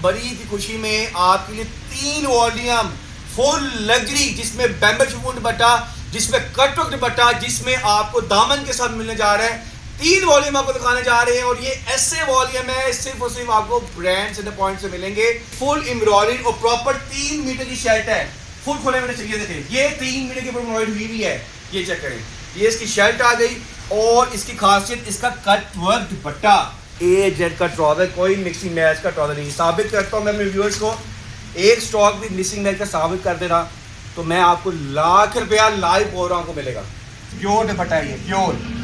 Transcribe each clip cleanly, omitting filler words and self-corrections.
बड़ी की खुशी में आपके लिए 3 वॉल्यूम फुल लग्जरी, जिसमें बैम्बू शिफॉन दुपट्टा, जिसमें कटवर्क दुपट्टा, जिसमें आपको दामन के साथ मिलने जा रहा है। 3 वॉल्यूम आपको दिखाने जा रहे हैं और ये ऐसे वॉल्यूम है सिर्फ और सिर्फ आपको ब्रांड सेंटर पॉइंट से मिलेंगे। फुल एम्ब्रॉयडरी और प्रॉपर 3 मीटर की शर्ट है। फुल खोले मैंने चाहिए, देखें ये 3 मीटर के ऊपर एम्ब्रॉयडरी हुई हुई है। ये चेक करें, ये इसकी शर्ट आ गई और इसकी खासियत इसका कट वर्क दुपट्टा, ए जेड का ट्राउजर, कोई मिक्सिंग मैच का ट्राउजर नहीं। साबित करता हूँ मैं अपने व्यूअर्स को, एक स्टॉक भी मिक्सिंग मैच का साबित कर दे रहा तो मैं आपको लाख रुपया लाइव प्रोग्राम को मिलेगा। प्योर दुपट्टा है, ये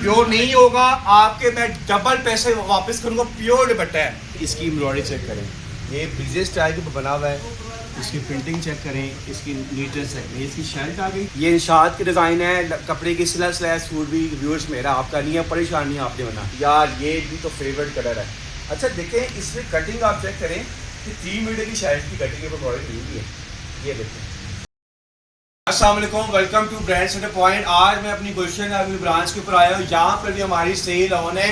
प्योर नहीं होगा आपके, मैं डबल पैसे वापस करूँगा। प्योर दुपट्टा है। इसकी एम्ब्रॉयडरी चेक करें, ये बिजनेस स्टाइल के बना हुआ है। इसकी प्रिंटिंग चेक करें, इसकी नीटनेस चेक करें। इसकी शर्ट आ गई, ये इंशात की डिज़ाइन है, कपड़े की सिला सिलाया सूट भी व्यूअर्स मेरा आपका नहीं है, परेशान नहीं आपने बना यार, ये भी तो फेवरेट कलर है। अच्छा देखें, इसमें कटिंग आप चेक करें कि 3 मीटर की शर्ट की कटिंग पर बॉर्डर दी हुई है। ये देखें। अस्सलाम वालेकुम, welcome to brand centre point. आज मैं अपनी गुलशन अभी ब्रांच के ऊपर आया हूँ। यहाँ पर भी हमारी सेल ऑन है।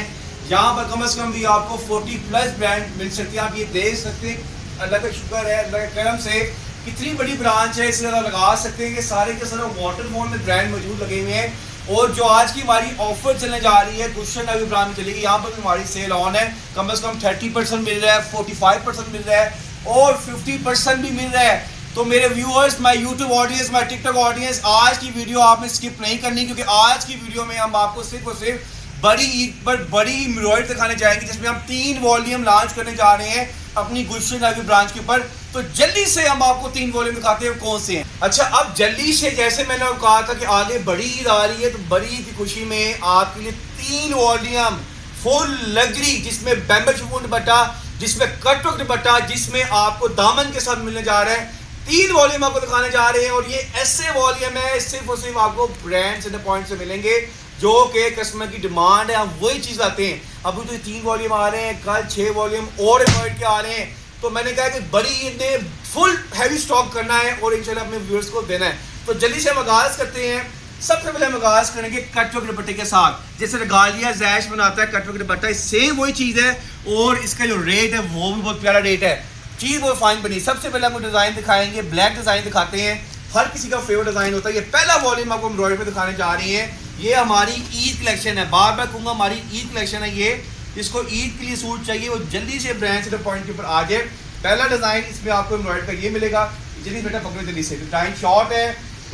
यहाँ पर कम से कम भी आपको 40+ ब्रांड मिल सकते हैं। आप ये देख सकते हैं, अल्लाह का शुक्र है, अल्लाह के करम से कितनी बड़ी ब्रांच है। इससे लगा सकते हैं कि सारे के सारे वाटरफॉल में ब्रांड मौजूद लगे हुए हैं। और जो आज की हमारी ऑफर चलने जा रही है गुलशन अभी ब्रांच में चलेगी, यहाँ पर भी हमारी सेल ऑन है। कम से कम 30% मिल रहा है, 45% मिल रहा है और 50% भी मिल रहा है। तो मेरे viewers, my YouTube audience, my TikTok audience, आज की वीडियो आपने स्किप नहीं करनी, क्योंकि आज की वीडियो में हम आपको सिर्फ और सिर्फ बड़ी ईद पर बड़ी एम्ब्रॉयडरी दिखाने जाएंगे, जिसमें हम 3 वॉल्यूम लॉन्च करने जा रहे हैं अपनी गुलशन अभी ब्रांच के ऊपर। तो जल्दी से हम आपको 3 वॉल्यूम दिखाते हैं कौन से हैं। अच्छा, अब जल्दी से, जैसे मैंने कहा था कि आगे बड़ी ईद आ रही है, तो बड़ी ईद की खुशी में आपके लिए 3 वॉल्यूम फुल लग्जरी, जिसमें बैम्बू शिफॉन दुपट्टा, जिसमें कटवर्क दुपट्टा, जिसमें आपको दामन के साथ मिलने जा रहा है। 3 वॉल्यूम आपको दिखाने जा रहे हैं और ये ऐसे वॉल्यूम है सिर्फ और सिर्फ आपको ब्रांड सेंटर पॉइंट से मिलेंगे, जो कि कस्टमर की डिमांड है। हम वही चीज़ आते हैं। अभी तो 3 वॉल्यूम आ रहे हैं, कल 6 वॉल्यूम और एम्ब्रॉयडरी के आ रहे हैं। तो मैंने कहा कि बड़ी ईद ने फुल हैवी स्टॉक करना है और इंशाल्लाह अपने व्यूअर्स को देना है। तो जल्दी से हम आगाज़ करते हैं। सबसे पहले हम आगाज़ करेंगे कटवर्क दुपट्टे के साथ। जैसे रेगालिया जैश बनाता है कटवर्क दुपट्टा, सेम वही चीज़ है और इसका जो रेट है वो भी बहुत प्यारा रेट है। चीज़ बहुत फाइन बनी। सबसे पहले आपको डिज़ाइन दिखाएंगे, ब्लैक डिज़ाइन दिखाते हैं। हर किसी का फेवरेट डिज़ाइन होता है। ये पहला वॉल्यूम आपको एम्ब्रॉयडरी पे दिखाने जा रही है। ये हमारी ईद कलेक्शन है, बार बार कहूँगा हमारी ईद कलेक्शन है। ये जिसको ईद के लिए सूट चाहिए वो जल्दी से ब्रांड सेंटर पॉइंट के ऊपर आ जाए। पहला डिज़ाइन इसमें आपको एम्ब्रॉयडरी का ये मिलेगा। जल्दी बेटा पकड़ो जल्दी से, टाइम शॉर्ट है,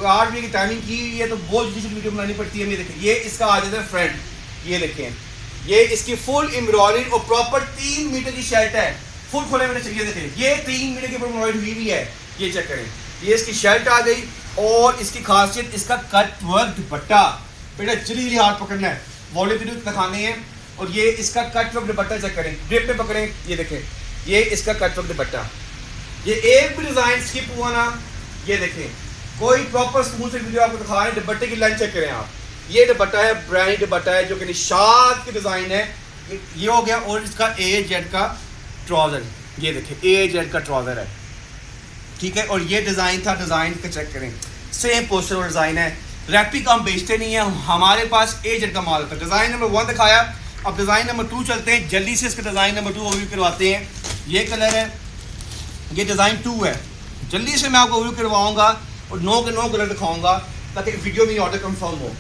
8 बजे की टाइमिंग की हुई है तो बहुत जल्दी से वीडियो बनानी पड़ती है। ये देखें, ये इसका आ जाता है फ्रंट। ये देखें, ये इसकी फुल एम्ब्रॉयडरी और प्रॉपर 3 मीटर की शर्ट है। फुल खोले मैंने चाहिए, देखें ये 3 मीटर के ऊपर एम्ब्रॉयडरी हुई हुई है। ये चेक करें, ये इसकी शर्ट आ गई और इसकी खासियत इसका कट वर्क दुपट्टा। बेटा जल्दी जल्दी हाथ पकड़ना है, वॉल्यूम वीडियो दिखाने हैं। और ये इसका कट वर्क दुपट्टा चेक करें, ग्रिप पे पकड़ें। ये देखें, ये इसका कट वर्क दुपट्टा। ये एक भी डिज़ाइन स्किप हुआ ना, ये देखें कोई प्रॉपर स्मूथ से वीडियो आपको दिखा रहे हैं। दुपट्टे की लाइन चेक करें आप। ये दुपट्टा है, ब्रांड दुपट्टा है, जो कि निशात की डिज़ाइन है। ये हो गया। और इसका ए जेड का ट्राउज़र, ये देखें ए जेड का ट्राउज़र है, ठीक है। और ये डिज़ाइन था, डिज़ाइन का चेक करें, सेम पोस्टर और डिज़ाइन है। रेप्लिका हम बेचते नहीं है, हमारे पास ए जेड का माल होता है। डिज़ाइन नंबर 1 दिखाया, अब डिज़ाइन नंबर 2 चलते हैं। जल्दी से इसका डिज़ाइन नंबर 2 ओवरव्यू करवाते हैं। ये कलर है, ये डिज़ाइन 2 है। जल्दी से मैं आपको ओवरव्यू करवाऊँगा और 9 के 9 कलर दिखाऊँगा ताकि वीडियो में ऑर्डर कंफर्म हो।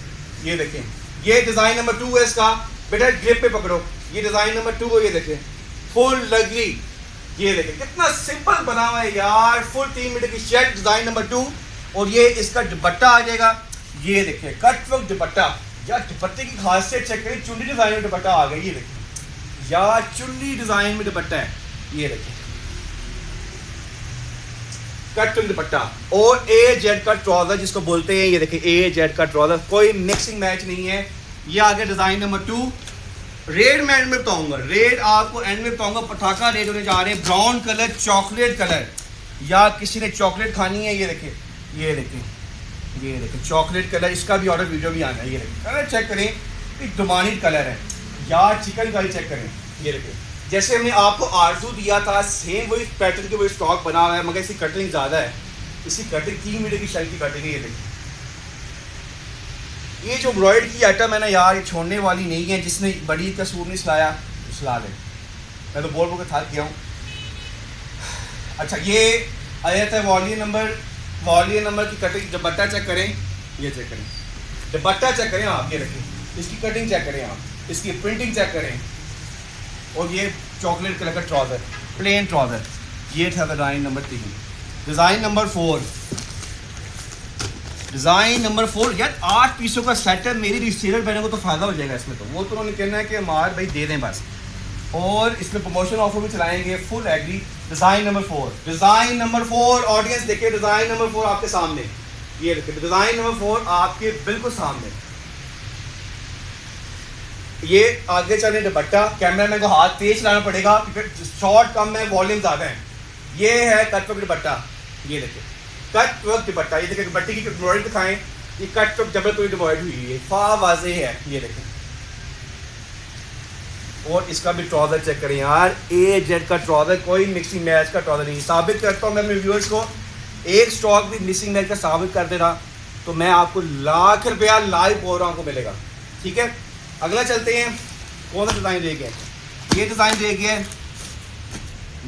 ये देखें, ये डिज़ाइन नंबर 2 है इसका। बेटा ग्रिप पे पकड़ो, ये डिज़ाइन नंबर 2 है। ये देखें फुल लग्जरी, ये देखें कितना सिंपल बना हुआ है यार। फुल 3 मीटर की शर्ट, डिज़ाइन नंबर 2। और ये इसका दुपट्टा आ जाएगा। ये देखें कटवर्क दुपट्टा। यार दुपट्टे की खासियत चेक करें, चुन्नी डिज़ाइन में दुपट्टा आ गया। ये देखें यार, चुन्नी डिज़ाइन में दुपट्टा है। ये देखें कटवर्क दुपट्टा और ए जेड का ट्राउज़र जिसको बोलते हैं। ये देखें ए जेड का ट्राउज़र, कोई मिक्सिंग मैच नहीं है। ये आ गया डिज़ाइन नंबर 2। रेड मैं एंड में बताऊंगा, रेड आपको एंड में बताऊंगा। पटाखा रेड होने जा रहे हैं, ब्राउन कलर, चॉकलेट कलर, या किसी ने चॉकलेट खानी है। ये देखें, ये देखें, ये देखें चॉकलेट कलर, इसका भी ऑर्डर वीडियो भी आना है। ये देखें कलर चेक करें, एक डुमानिट कलर है यार। चिकन करी चेक करें, ये देखें जैसे हमने आपको आरजू दिया था सेम वही पैटर्न के वही स्टॉक बना हुआ है, मगर इसकी कटिंग ज़्यादा है। इसकी कटिंग 3 मीटर की शर्ट की कटिंग है। ये देखें, ये जो एम्ब्रॉयडरी की आइटम है ना यार, ये छोड़ने वाली नहीं है। जिसने बड़ी का सूट नहीं सिलाया तो सिला ले। मैं तो बोल के थक गया हूँ। अच्छा ये आया था वॉल्यूम नंबर की कटिंग। दुपट्टा चेक करें, ये चेक करें, दुपट्टा चेक करें आप, ये रखें, इसकी कटिंग चेक करें आप, इसकी प्रिंटिंग चेक करें, और ये चॉकलेट कलर का ट्राउज़र, प्लेन ट्राउज़र। ये था design number 3। Design number 4, design number 4 यार 8 पीसों का सेट है। मेरी रिसेलर बहनों को तो फ़ायदा हो जाएगा इसमें, तो वो तो उन्होंने कहना है कि हमारे भाई दे दें बस, और इसमें प्रमोशन ऑफर भी चलाएंगे, full agree. Design number 4, design number 4, audience देखिए डिज़ाइन नंबर 4 आपके सामने, ये देखिए डिज़ाइन नंबर 4 आपके बिल्कुल सामने। ये आगे चले दुपट्टा, कैमरामैन को हाथ तेज चलाना पड़ेगा क्योंकि शॉर्ट कम है, वॉल्यूम ज़्यादा है। ये है कट वर्क दुपट्टा, ये देखिए कट वर्क दुपट्टा, ये देखिए दुपट्टे की एम्ब्रॉयडरी दिखाएं, ये कट वर्क जबरदस्त एम्ब्रॉयडरी हुई है, फा वाज़ेह है, ये देखें। और इसका भी ट्राउज़र चेक करें यार, ए जेड का ट्राउज़र, कोई मिक्सिंग मैच का ट्राउज़र नहीं। साबित करता हूँ मैं अपने व्यूअर्स को, एक स्टॉक भी मिक्सिंग मैच का साबित कर दे रहा तो मैं आपको लाख रुपया लाइव प्रोग्राम को मिलेगा, ठीक है। अगला चलते हैं, कौन सा डिज़ाइन रह गया, ये डिज़ाइन रह गया,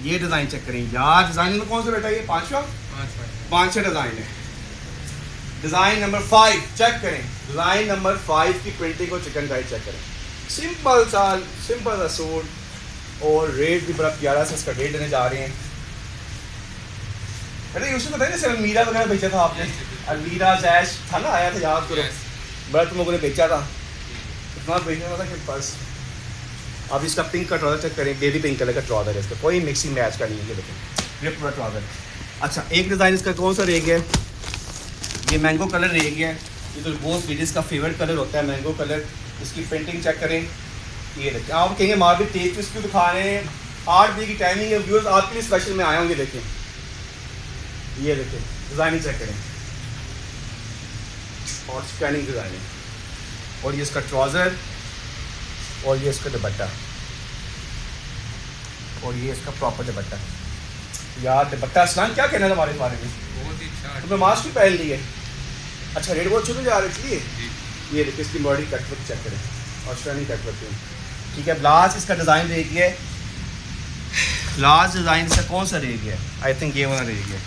ये डिज़ाइन चेक करें यार। डिज़ाइन में कौन सा बेटा, ये 5 डिज़ाइन है। डिज़ाइन नंबर 5 चेक करें, डिज़ाइन नंबर 5 की प्रिंटिंग और चिकनकारी चेक करें। सिंपल सा सूट, और रेट भी बड़ा प्यारा सा इसका रेट देने जा रहे हैं। अरे यूसुफ बताइए जैसे अलमीरा वगैरह बेचा था आपने, अलमीरा जैश था ना, आया था याद करो, बड़ा तुम लोगों ने बेचा था, इतना बेचना था कि बस। अब इसका पिंक का ट्राउज़र चेक करें, बेबी पिंक कलर का ट्राउज़र है इसका, कोई मिक्सिंग मैच का नहीं है, ये देखें, ये पूरा ट्राउज़र। अच्छा एक डिज़ाइन इसका कौन सा रह गया, ये मैंगो कलर रह गया, ये तो बहुत लेडीज़ का फेवरेट कलर होता है मैंगो कलर। इसकी प्रिंटिंग चेक करें, ये देखें। आप कहेंगे माँ भी तेज पीस क्यों दिखा रहे हैं, 8 बजे की टाइमिंग है, व्यूअर्स आपके लिए स्पेशल में आया हूँ। ये देखें, ये देखें डिज़ाइनिंग चेक करें, और स्कैनिंग डिज़ाइनिंग, और ये इसका ट्राउज़र, और ये इसका दुपट्टा, और ये इसका प्रॉपर दुपट्टा। यार दुपट्टा असलान क्या कहना है हमारे बारे में, बहुत ही अच्छा, तो मैं मास्क भी पहन ली है। अच्छा रेट बहुत अच्छे जा रहे इसलिए। ये देखिए इसकी बॉडी कटवर्क चेक करें, और स्टर्निंग कटवर्क, ठीक है। लास्ट इसका डिज़ाइन रह गया है, लास्ट डिज़ाइन इसका कौन सा रह गया है, आई थिंक ये वाला रह गया,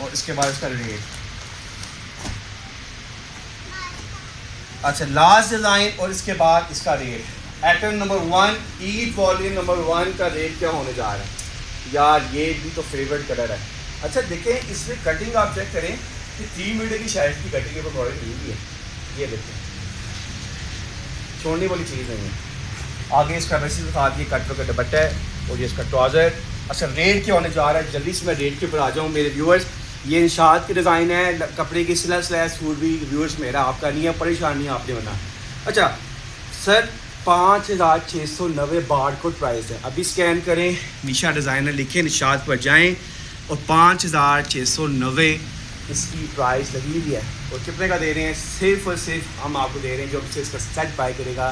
और इसके बाद इसका रेट। अच्छा लास्ट डिज़ाइन और इसके बाद इसका rate. Item number 1 Eid volume number 1 का रेट क्या होने जा रहा है यार, ये भी तो फेवरेट कलर है। अच्छा देखें इसमें कटिंग आप चेक करें कि 3 मीटर की शायद की कटिंग पर बॉडी दी हुई है, ये देखें छोड़ने वाली चीज़ नहीं है। आगे इसका वैसे बता दिए कट का दुपट्टा है, और ये इसका ट्राउज़र। अच्छा रेट क्या होने जा रहा है, जल्दी से मैं रेट के ऊपर आ जाऊँ मेरे व्यूअर्स। ये इंशात की डिज़ाइन है, कपड़े की सिला सूट भी व्यूअर्स मेरा, आपका नहीं है, परेशान नहीं आपने बना। अच्छा सर 5690 बार कोड प्राइस है, अभी स्कैन करें, निशा डिज़ाइनर लिखें, निशात पर जाएं, और 5690 इसकी प्राइस लगी हुई है। और कितने का दे रहे हैं, सिर्फ और सिर्फ हम आपको दे रहे हैं जो हमसे इसका सेट बाय करेगा,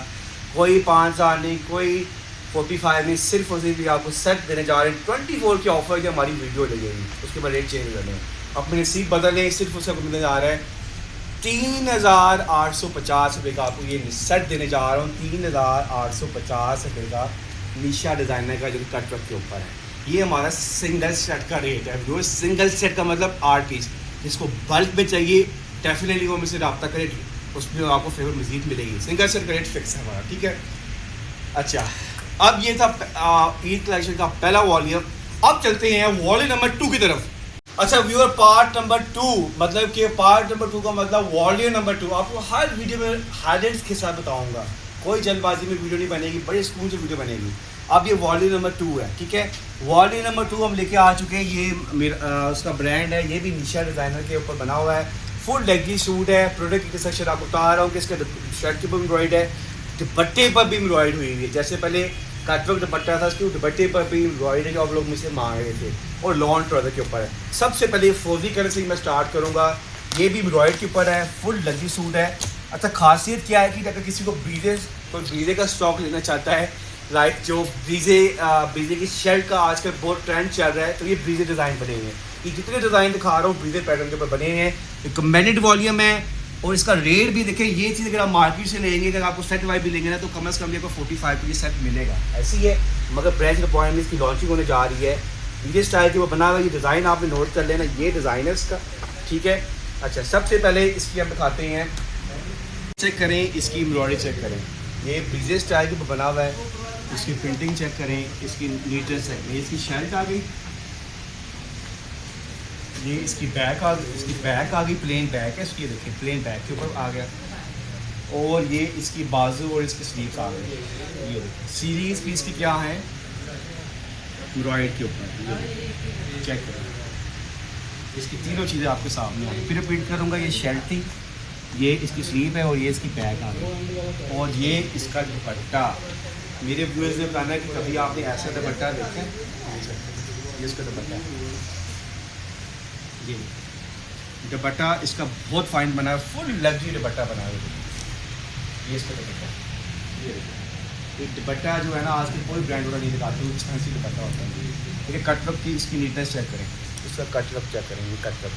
कोई 5000 नहीं, कोई 45 नहीं, सिर्फ और सिर्फ आपको सेट देने जा रहे हैं। 24 की ऑफर की हमारी वीडियो लगेगी, उसके बाद रेट चेंज करने हैं, अपनी नसीब बदलें। सिर्फ उसे आपको मिलने जा रहा है 3850 रुपये का, आपको ये सेट देने जा रहा हूँ। 3850 रुपये का निशा डिज़ाइनर का जो कट वर्क के ऊपर है। ये हमारा सिंगल सेट का रेट है। जो सिंगल सेट का मतलब 8 पीस, जिसको बल्क में चाहिए डेफिनेटली वो मुझसे रब्ता करे, उसमें आपको फेवर मज़ीद मिलेगी। सिंगल सेट का रेट फिक्स है हमारा, ठीक है। अच्छा अब ये था ईद कलेक्शन का पहला वॉल्यूम। अब चलते हैं वॉल्यूम नंबर 2 की तरफ। अच्छा व्यूअर पार्ट नंबर 2 मतलब कि पार्ट नंबर 2 का मतलब वॉल्यूम नंबर 2 आपको हर वीडियो में हाइलाइट्स के साथ बताऊंगा, कोई जल्दबाजी में वीडियो नहीं बनेगी, बड़े स्कूल से वीडियो बनेगी। अब ये वॉल्यूम नंबर 2 है, ठीक है। वॉल्यूम नंबर 2 हम लेके आ चुके हैं। ये मेरा उसका ब्रांड है, ये भी निशा डिज़ाइनर के ऊपर बना हुआ है। फुल लेगी सूट है। प्रोडक्ट की सेक्शन आपको बता रहा हूँ कि इसका शर्ट के ऊपर एम्ब्रॉयड है, दुपट्टे पर भी एम्ब्रॉयड हुई है। जैसे पहले कटवर्क दुपट्टा था, उसके दुपट्टे पर भी एम्ब्रॉयड है जो आप लोग मुझसे मांग रहे थे, और लॉन्ग ट्राउज़र के ऊपर है। सबसे पहले फौजी कलर से मैं स्टार्ट करूँगा। ये भी एम्ब्रॉयड के ऊपर है, फुल लगी सूट है। अच्छा खासियत क्या है कि अगर किसी को ब्रीजे का स्टॉक लेना चाहता है, राइट, जो ब्रीजे की शर्ट का आजकल बहुत ट्रेंड चल रहा है, तो ये ब्रीजे डिज़ाइन बने हुए हैं। ये जितने डिज़ाइन दिखा रहा हूँ ब्रीजे पैटर्न के ऊपर बने हैं। रिकमेंडेड वॉल्यूम है, और इसका रेट भी देखें। ये चीज़ अगर आप मार्केट से लेंगे, अगर आपको सेट वाइज भी लेंगे ना, तो कम से कम आपको 45 की सेट मिलेगा, ऐसी है। मगर प्राइस के पॉइंट में इसकी लॉन्चिंग होने जा रही है ये स्टाइल के वो बना हुआ, ये डिज़ाइन आपने नोट कर लेना, ये डिज़ाइन है इसका, ठीक है। अच्छा, सबसे पहले इसकी हम दिखाते हैं, चेक करें इसकी एम्ब्रॉयडरी चेक करें, ये ब्रीजे स्टाइल के बना हुआ है, इसकी प्रिंटिंग चेक करें, इसकी नीटनेस चेक करें। इसकी शर्ट आ गई, ये इसकी बैक आ गई, इसकी बैक आ गई, प्लेन बैक है इसकी, देखिए प्लेन बैक के ऊपर आ गया। और ये इसकी बाजू और इसकी स्लीव्स आ गई, ये देखिए सीरीज भी इसकी क्या है एम्ब्रॉयडरी के ऊपर, चेक करें। इसकी तीनों चीज़ें आपके सामने आ गई। फिर रिपीट करूँगा, ये शर्ट थी, ये इसकी स्लीव है और ये इसकी बैक आ गई, और ये इसका दुपट्टा। मेरे व्यूअर्स ने बताना है कि कभी आपने ऐसा दुपट्टा देखा है, ये इसका दुपट्टा, ये दुपट्टा इसका बहुत फाइन बना है, फुल लग्जरी दुपट्टा बना है, ये इसका दुपट्टा। ये दुपट्टा जो है ना, आज के कोई ब्रांड वाला नहीं दिखाते, एक्सपेंसिव दुपट्टा होता है। देखिए कटवर्क की इसकी नीटनेस चेक करें, इसका कटवर्क चेक करें, ये कटवर्क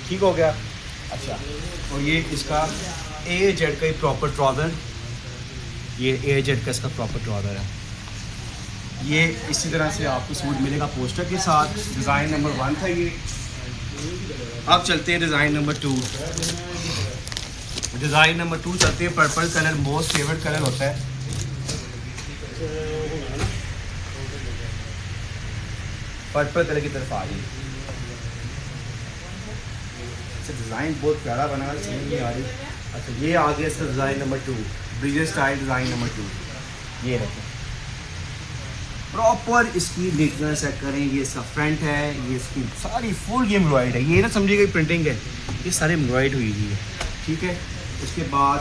ठीक हो गया। अच्छा, और ये इसका AZ का ही प्रॉपर ट्राउज़र, ये AZ का इसका प्रॉपर ट्राउज़र है। ये इसी तरह से आपको सूट मिलेगा पोस्टर के साथ। डिज़ाइन नंबर 1 था ये। अब चलते हैं डिज़ाइन नंबर 2। डिज़ाइन नंबर 2 चलते हैं। Purple colour most favourite colour होता है। पर्पल कलर की तरफ आ गई। डिज़ाइन बहुत प्यारा बना है, समझ नहीं आ रही। अच्छा, ये आ गया इसका डिज़ाइन नंबर 2, ब्रीजे स्टाइल डिज़ाइन नंबर 2। ये रखें, प्रॉपर इसकी नीटनेस चेक करें, ये इसका फ्रंट है, ये इसकी सारी फुल ये एम्ब्रॉयड है, ये ना समझिएगा प्रिंटिंग है, ये सारी एम्ब्रॉयड हुई हुई है, ठीक है। उसके बाद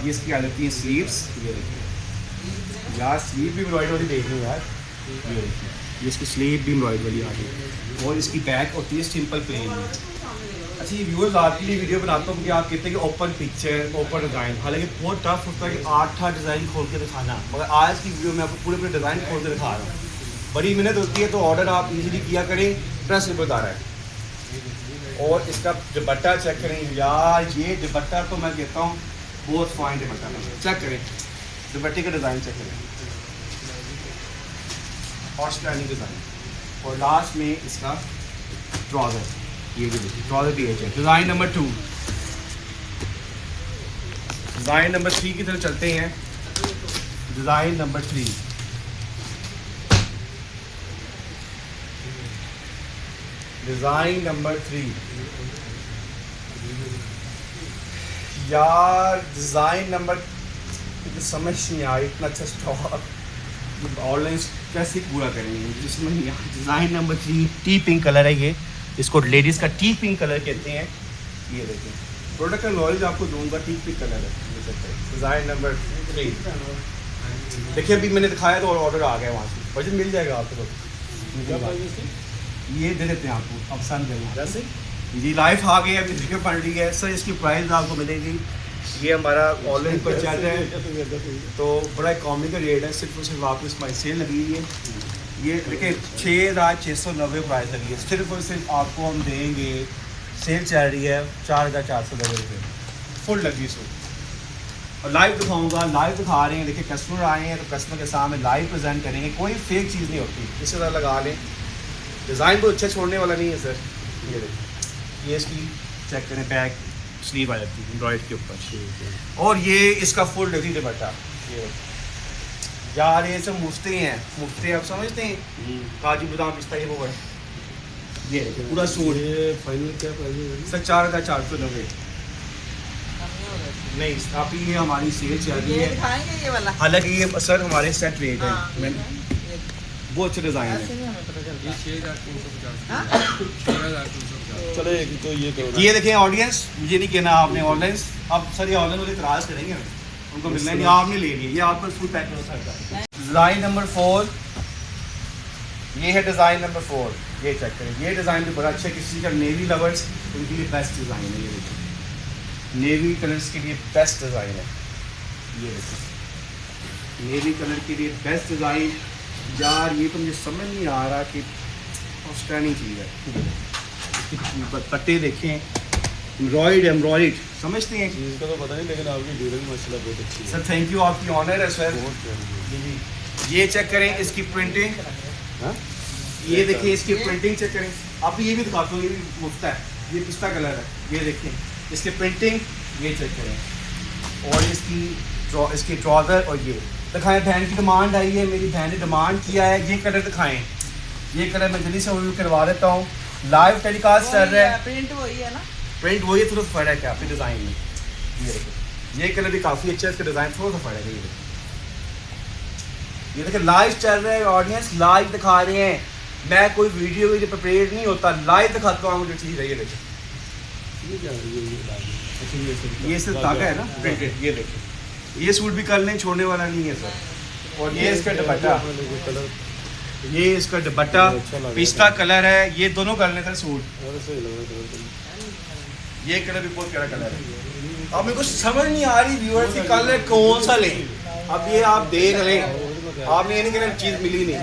ये इसकी आ जाती है स्लीव्स। ये देखिए यार, स्लीव भी एम्ब्रॉयड वाली देख लो यार, ये देखिए ये इसकी स्लीव भी एम्ब्रॉयड वाली आ गई, और इसकी बैक होती है सिंपल प्लेन में। अच्छा, ये व्यूअर्स आपके लिए वीडियो बनाता हूँ कि आप कहते हैं कि ओपन पिक्चर ओपन डिज़ाइन, हालांकि बहुत टफ होता है कि 8 डिज़ाइन खोल के दिखाना, मगर आज की वीडियो में आपको पूरे पूरे डिज़ाइन खोल के दिखा रहा हूँ। बड़ी मेहनत होती है, तो ऑर्डर आप इजीली किया करें, ट्रस्ट से बता रहा है। और इसका दुपट्टा चेक करें यार, ये दुपट्टा तो मैं कहता हूँ बहुत फाइन दुपट्टा चेक करें, दुपट्टे का डिज़ाइन चेक करें, और स्टैंडिंग डिज़ाइन। और लास्ट में इसका ट्राउज़र, ये भी देखिए ट्राउज़र भी है। Design number 2। डिज़ाइन नंबर 3 की तरफ चलते हैं। डिज़ाइन नंबर 3, डिज़ाइन नंबर 3 यार, डिज़ाइन नंबर समझ नहीं आया, इतना अच्छा स्टॉक ऑनलाइन कैसे पूरा करेंगे मुझे समझ नहीं आया। Design number 3 T pink colour है, ये इसको लेडीज़ का टी पिंक कलर कहते हैं। ये देखिए प्रोडक्ट का नॉलेज आपको दूंगा, टी पिंक कलर है। डिज़ाइन नंबर 3 देखिए, अभी मैंने दिखाया तो ऑर्डर आ गया वहाँ से, बजट मिल जाएगा आपको। ये दे देते हैं आपको, अब पसंद करेंगे जी। लाइफ आ गई है, अभी वीडियो पड़ रही है सर, इसकी प्राइस आपको मिलेगी, ये हमारा ऑनलाइन पर चल रहा है, तो बड़ा इकॉनमी का रेट है, सिर्फ और सिर्फ आपको इसमें सेल लगी हुई है। ये देखिए 6,690 प्राइस लगी है, सिर्फ और सिर्फ आपको हम देंगे, सेल चल रही है 4,490 रुपये फुल लगी सूट। और लाइव दिखाऊंगा, लाइव दिखा रहे हैं, देखिए कस्टमर आए हैं तो कस्टमर के सामने लाइव प्रेजेंट करेंगे, कोई फेक चीज़ नहीं होती, इसी तरह लगा लें। डिज़ाइन बहुत अच्छा छोड़ने वाला नहीं है सर। ये देखिए, ये इसकी चेक करें, बैक स्लीव आ जाती है एम्ब्रॉयड के ऊपर, और ये इसका फुल लगी दुपट्टा। ये यार, ये सब मुफ्ते हैं, मुफ्ते आप समझते हैं, काजू बादाम पिस्ता ये वो है। ये पूरा सूट फाइनल क्या प्राइस है सर? 4,490। नहीं, आप ये हमारी सेल चल रही है, हालांकि ये सर हमारे सेट रेट है। मैंने बहुत अच्छा डिज़ाइन है, ये 6,350। चलो तो ये देखें ऑडियंस, मुझे नहीं कहना आपने ऑनलाइन, अब सर ये ऑनलाइन वाले इतराज़ करेंगे, उनको मिलना नहीं, आपने ले लिया, ये आपको फुल पैक हो सकता है। डिज़ाइन नंबर 4, ये है डिज़ाइन नंबर 4, ये चेक करें, ये डिज़ाइन भी बड़ा अच्छा है, किसी का नेवी लवर्स उनके लिए बेस्ट डिज़ाइन है। ये देखिए नेवी कलर्स के लिए बेस्ट डिज़ाइन है, ये देखिए नेवी कलर के लिए बेस्ट डिज़ाइन। यार ये तो मुझे समझ नहीं आ रहा कि आउटस्टैंडिंग चीज़ है, इसके पट्टे देखें, एम्ब्रॉयड समझते हैं इसका तो पता नहीं, लेकिन आपकी ड्यूरिंग माशाल्लाह बहुत अच्छी है सर। थैंक यू, आपकी ऑनर है सर। बहुत प्यारी है। जी जी, ये चेक करें इसकी प्रिंटिंग, हाँ? ये देखिए इसकी प्रिंटिंग चेक करें। आप ये भी दिखाता हूँ, ये भी मुफ्त है, ये पिस्ता कलर है, ये देखिए इसकी प्रिंटिंग, ये चेक करें। और इसकी ट्राउज़र और ये दिखाएं। बहन की डिमांड आई है, मेरी बहन ने डिमांड किया है ये कलर दिखाएं। ये कलर मैं जल्दी से रिव्यू करवा देता हूँ। लाइव टेलीकास्ट चल रहा है, प्रिंट वही है ना, प्रिंट वही है, थोड़ा सा फ़र्क है आपके डिज़ाइन में। ये देखिए ये कलर भी काफ़ी अच्छा है, इसका डिज़ाइन थोड़ा सा फ़र्क है। ये देखिए लाइव चल रहा है, ऑडियंस लाइव दिखा रहे हैं। मैं कोई वीडियो प्रिपेयर नहीं होता, लाइव दिखाता हूँ जो चीज़ है। ये देखिए ये क्या है? ये सिर्फ धागा है ना प्रिंटेड। ये देखिए ये सूट भी कर लें, छोड़ने वाला नहीं है सर। और ये इसका दुपट्टा, ये इसका दुपट्टा पिस्ता कलर है, ये दोनों कर लें सर सूट। ये कलर भी बहुत प्यारा कलर है। अब मेरे को समझ नहीं आ रही व्यूअर्स की कलर कौन सा लें। अब ये आप देख लें, आपने ये नहीं कहना चीज़ मिली नहीं।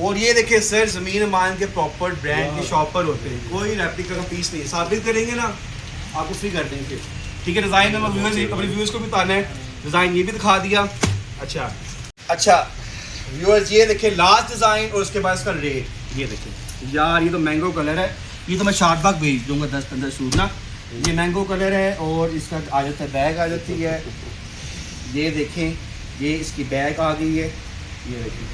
और ये देखिए सर ज़मीन मान के प्रॉपर ब्रांड के शॉपर होते हैं, कोई रेप्लिका का पीस नहीं। साबित करेंगे ना आपको फ्री कर देंगे, ठीक है। डिज़ाइन में व्यूअर्स अपने व्यूअर्स को भी बताना है, डिज़ाइन ये भी दिखा दिया। अच्छा व्यूअर्स ये देखिए लास्ट डिज़ाइन और उसके बाद इसका रेट। ये देखिए यार ये तो मैंगो कलर है, ये तो मैं शादबाग भेज दूंगा 10-15 सूट ना। ये मैंगो कलर है और इसका आ जाता है बैग आ जाती है। ये देखें ये इसकी बैग आ गई है। ये देखिए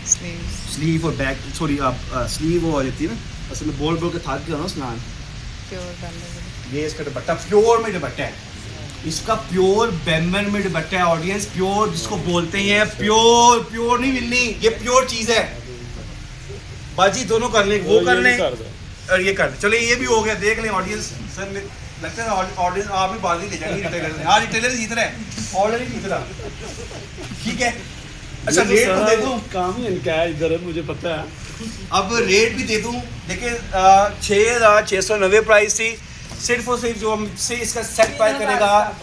स्लीव और बैक, सॉरी आप स्लीव वो आ जाती है ना, असल में बोल के थक गया ना स्नान। ये इसका दुपट्टा प्योर में दुपट्टा है, इसका प्योर बेमन में दुपट्टा है। ऑडियंस प्योर जिसको बोलते हैं, प्योर नहीं मिलनी, ये प्योर चीज़ है बाजी। दोनों कर लें, वो कर लें और ये कर लें। चलिए ये भी हो गया, देख लें ऑडियंस। सर लगता है ऑडियंस आप भी बाजी ले जाएंगे रिटेलर से। हाँ रिटेलर जीत रहा है, ऑर्डर ही जीत रहा, ठीक है। अच्छा रेट तो दे दूँ, काम ही इनका है इधर, मुझे पता है। अब रेट भी दे दूँ। देखिए 6,690 प्राइस थी। सिर्फ और सिर्फ जो हमसे इसका सेट बाय करेगा,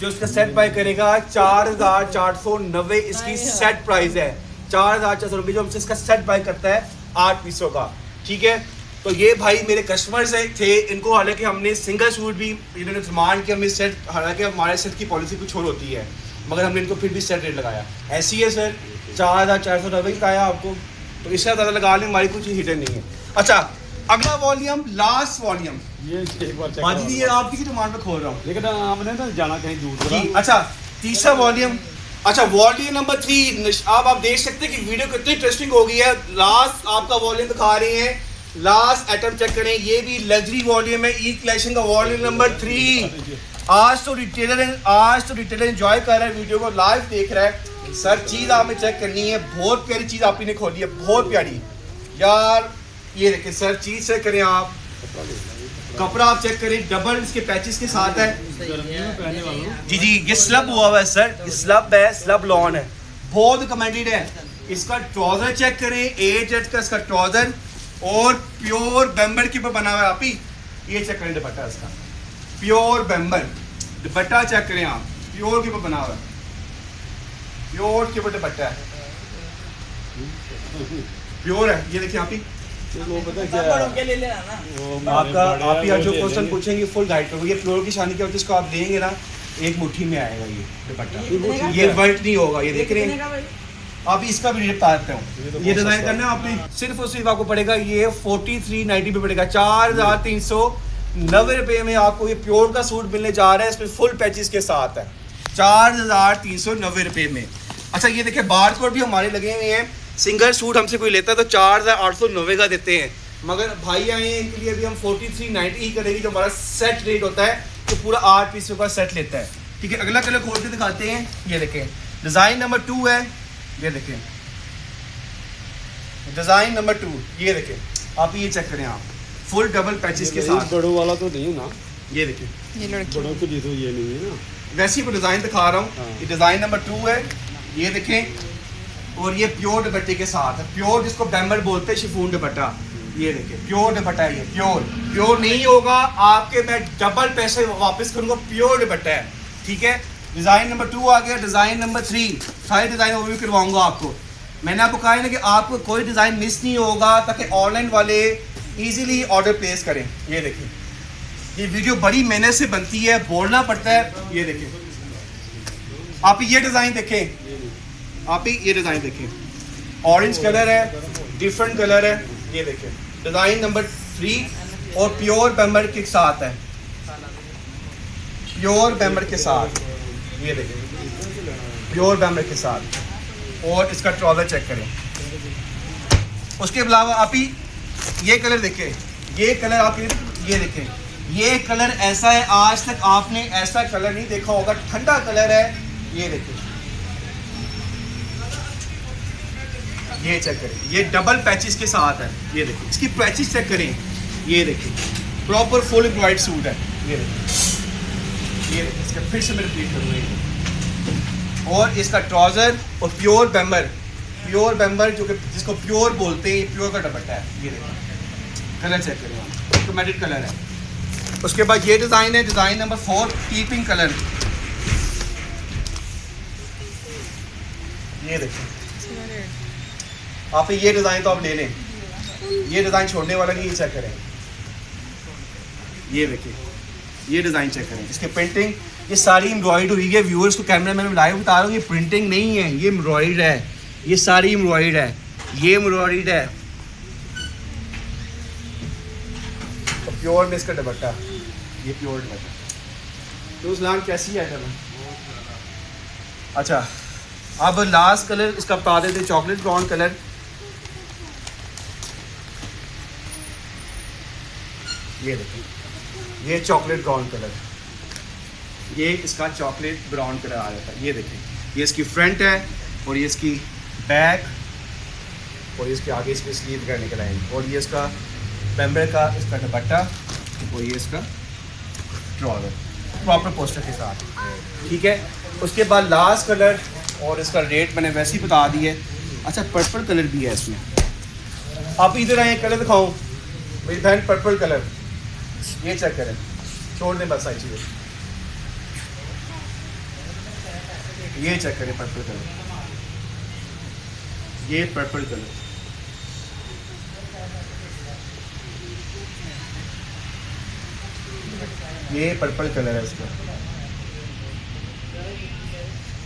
जो इसका सेट बाय करेगा 4,490 इसकी सेट प्राइस है। 4,490 जो हमसे इसका सेट बाय करता है 8 पीसों का, ठीक है। तो ये भाई मेरे कस्टमर्स थे, इनको हालांकि हमने सिंगल सूट भी इन्होंने डिमांड किया, हमें सेट, हालांकि हमारे सेट की पॉलिसी कुछ और होती है, मगर हमने इनको फिर भी सेट रेट लगाया। ऐसी है सर 4,490 का आया आपको, तो इससे ज़्यादा लगा लें, हमारी कुछ हिडन नहीं है। अच्छा अगला वॉल्यूम, लास्ट वॉल्यूम, ये एक बार चेक बाजी ये आप किसी डिमांड पे खोल रहा हूँ, लेकिन हमने ना जाना कहीं दूर जी। अच्छा तीसरा वॉल्यूम, अच्छा वॉल्यूम नंबर 3। अब आप देख सकते हैं कि वीडियो कितनी इंटरेस्टिंग हो गई है। लास्ट आपका वॉल्यूम दिखा रहे हैं, लास्ट आइटम चेक करें। ये भी लग्जरी वॉल्यूम है, ई कलेक्शन का वॉल्यूम नंबर 3। आज तो रिटेलर एंजॉय कर रहा है, वीडियो को लाइव देख रहा है। सर चीज़ आपने चेक करनी है, बहुत प्यारी चीज़ आपने खोली है, बहुत प्यारी यार। ये देखें सर चीज़ चेक करें आप, कपड़ा आप चेक करें, डबल इसके पैचेस के साथ है। पहने वाला जी ये स्लब हुआ हुआ है सर, स्लब है, स्लब लॉन है, बहुत कमेंटेड है। इसका ट्राउजर चेक करें, 8 का इसका ट्राउजर और प्योर बेम्बर के ऊपर बना हुआ है। आप ही ये चेक करें दुपट्टा इसका, प्योर बेम्बर दुपट्टा चेक करें आप, प्योर के ऊपर बना हुआ है, प्योर के ऊपर दुपट्टा है, प्योर है। ये देखिए आप ही, वो पता क्या है, ले लेना ना, वो आपका आप ही जो वो क्वेश्चन पूछेंगे फुल गाइड करोगे। ये प्योर की शानी क्या होती है, इसको आप लेंगे ना एक मुट्ठी में आएगा ये दुपट्टा, ये वर्ट नहीं होगा। ये देख रहे हैं आप, इसका भी रेट बता देता हूँ। ये डिजाइन करना है आपने, सिर्फ और सिर्फ आपको पड़ेगा ये 4390 पे पड़ेगा, 4,390 रुपये में आपको ये प्योर का सूट मिलने जा रहा है। इसमें फुल पैचेस के साथ है, 4,390 रुपये में। अच्छा ये देखिए बार कोड भी हमारे लगे हुए हैं, सिंगल सूट हमसे कोई लेता है तो 4,890 का देते हैं, मगर भाई आए हैं इनके लिए अभी हम 4390 ही करेंगे, जो हमारा सेट रेट होता है, तो पूरा 8 पीसों का सेट लेता है, ठीक है। अगला कलर खोल के दिखाते हैं। ये देखें डिज़ाइन नंबर 2 है, ये देखें डिज़ाइन नंबर 2, ये देखें आप, ये चेक करें आप, फुल डबल पैचेस के साथ। बड़ों वाला तो नहीं ना, ये देखें ये लड़की बड़ों के लिए तो ये नहीं है ना, वैसे ही डिज़ाइन दिखा रहा हूँ। ये डिज़ाइन नंबर 2 है, ये देखें, और ये प्योर दुपट्टे के साथ है, प्योर जिसको बैम्बर बोलते हैं, शिफॉन दुपट्टा। ये देखिए प्योर दुपट्टा है, ये प्योर नहीं होगा आपके, मैं डबल पैसे वापस करूँगा, प्योर दुपट्टा है, ठीक है। डिज़ाइन नंबर 2 आ गया, डिज़ाइन नंबर 3, सारे डिज़ाइन ओवरव्यू करवाऊंगा आपको। मैंने आपको कहा है ना कि आपको कोई डिज़ाइन मिस नहीं होगा, ताकि ऑनलाइन वाले इजीली ऑर्डर प्लेस करें। ये देखिए ये वीडियो बड़ी मेहनत से बनती है, बोलना पड़ता है। ये देखिए आप ये डिज़ाइन देखें, आप ही ये डिज़ाइन देखें, ऑरेंज कलर है, डिफरेंट कलर है, ये देखें डिज़ाइन नंबर 3 और प्योर बैम्बर के साथ है, प्योर बैम्बर के साथ, ये देखें प्योर बैम्बर के साथ। और इसका ट्राउज़र चेक करें। उसके अलावा आप ही ये कलर देखें, ये कलर आप ये देखें, ये कलर ऐसा है आज तक आपने ऐसा कलर नहीं देखा होगा, ठंडा कलर है, ये देखें, ये चेक करें, ये डबल पैचेस के साथ है, ये देखिए इसकी पैचेस चेक करें, ये देखिए प्रॉपर फुल एम्ब्रॉयड सूट है, ये देखिए, ये देखिए इसका फिर से मैं रिपीट करूँगा। और इसका ट्राउज़र और प्योर बैम्बर जो कि जिसको प्योर बोलते हैं, ये प्योर का दुपट्टा है, ये देखिए कलर चेक करें, ऑटोमेटिक कलर है। उसके बाद ये डिज़ाइन है, डिज़ाइन नंबर 4 टीपिंग कलर, ये देखिए आप ये डिज़ाइन तो आप ले लें, ये डिज़ाइन छोड़ने वाला नहीं, ये चेक करें, ये देखिए ये डिज़ाइन चेक करें, इसके प्रिंटिंग ये सारी एम्ब्रॉयड हुई है। व्यूअर्स को कैमरा मैंने लाइव बता रहा हूँ, ये प्रिंटिंग नहीं है, ये एम्ब्रॉयड है, ये सारी एम्ब्रॉयड है, ये एम्ब्रॉयड है। तो प्योर में इसका दुपट्टा, ये प्योर दुपट्टा। तो उस्मान कैसी है आइटम? अच्छा अब लास्ट कलर इसका बता देते, चॉकलेट ब्राउन कलर, ये देखिए ये चॉकलेट ब्राउन कलर, ये इसका चॉकलेट ब्राउन कलर आ जाता है, ये देखिए ये इसकी फ्रंट है और ये इसकी बैक और ये इसके आगे इसकी स्लीव करने के लाइन, और ये इसका बैम्बर का इसका दुपट्टा और ये इसका ट्राउज़र प्रॉपर पोस्टर के साथ, ठीक है। उसके बाद लास्ट कलर और इसका रेट मैंने वैसे ही बता दी है। अच्छा पर्पल कलर भी है इसमें, आप इधर आए कलर दिखाऊं मेरी बहन, पर्पल कलर ये चेक करें, छोड़ दें बस सारी चीज़ें, ये चेक करें पर्पल कलर, ये पर्पल कलर, ये पर्पल कलर है इसका,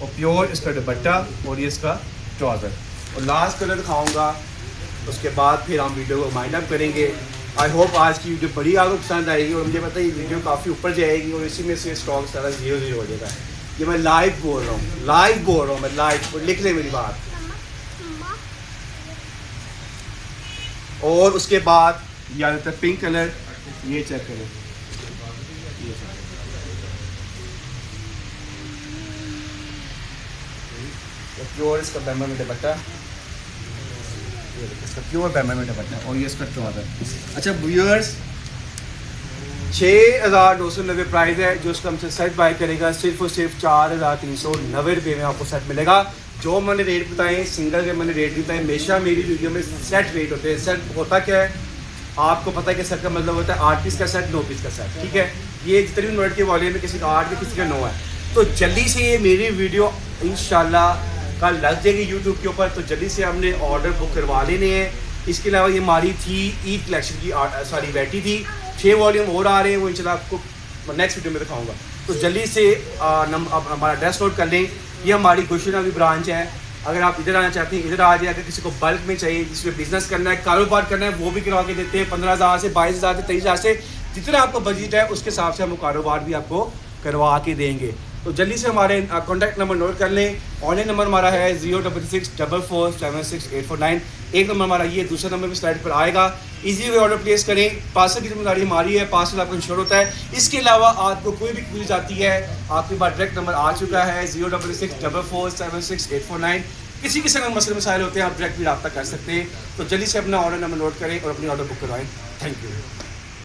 और प्योर इसका दुपट्टा और ये इसका ट्राउज़र। और लास्ट कलर दिखाऊंगा, उसके बाद फिर हम वीडियो को वाइंड अप करेंगे। आई होप आज की वीडियो बड़ी आपको पसंद आएगी और मुझे पता है ये वीडियो काफ़ी ऊपर जाएगी और इसी में से स्टॉक सारा 0-0 हो जाएगा। ये मैं लाइव बोल रहा हूँ, मैं लाइव, लिख ले मेरी बात। और उसके बाद ये आ जाता है पिंक कलर, ये चेक करें, प्योर इसका बैम्बर में दुपट्टा, इसका प्योर बैम्बर में दुपट्टा और ये इसका ट्राउज़र। अच्छा व्यूअर्स 6,990 प्राइस है, जो इसका हमसे सेट बाय करेगा सिर्फ और सिर्फ 4,390 रुपये में आपको सेट मिलेगा। जो मैंने रेट बताए सिंगल के मैंने रेट बताए, हमेशा मेरी वीडियो में सेट रेट होते हैं। सेट होता क्या है आपको पता है कि सेट का मतलब होता है 8 पीस का सेट, 9 पीस का सेट, ठीक है। ये जितने भी नोट के वॉल्यूम में किसी का 8 है किसी का 9 है। तो जल्दी से ये मेरी वीडियो इंशाल्लाह कल लग जाएगी यूट्यूब के ऊपर, तो जल्दी से हमने ऑर्डर बुक करवा लेने हैं। इसके अलावा ये हमारी थी ईद कलेक्शन की सारी वैरायटी थी, 6 वॉल्यूम और आ रहे हैं, वो इंशाल्लाह आपको नेक्स्ट वीडियो में दिखाऊंगा। तो जल्दी से हमारा एड्रेस नोट कर लें, ये हमारी गुलशन अभी ब्रांच है। अगर आप इधर आना चाहते हैं इधर आ जाए, अगर किसी को बल्क में चाहिए, जिसमें बिजनेस करना है, कारोबार करना है, वो भी करवा के देते हैं। 15,000 से 22,000 से 23,000 से जितना आपका बजट है उसके हिसाब से हम कारोबार भी आपको करवा के देंगे। तो जल्दी से हमारे कॉन्टैक्ट नंबर नोट कर लें। ऑनलाइन नंबर हमारा है 06644476849। एक नंबर हमारा ये, दूसरा नंबर भी स्लाइड पर आएगा। इजी वे ऑर्डर प्लेस करें, पार्सल की जिम्मेदारी हमारी है, पार्सल आपको इंश्योर होता है। इसके अलावा आपको कोई भी क्वेरी आती है, आपके पास डायरेक्ट नंबर आ चुका है 06644476849। किसी किस्म के मसले मसाइल होते हैं आप डायरेक्ट भी रब्ता कर सकते हैं। तो जल्दी से अपना ऑर्डर नंबर नोट करें और अपनी ऑर्डर बुक करवाएं। Thank you.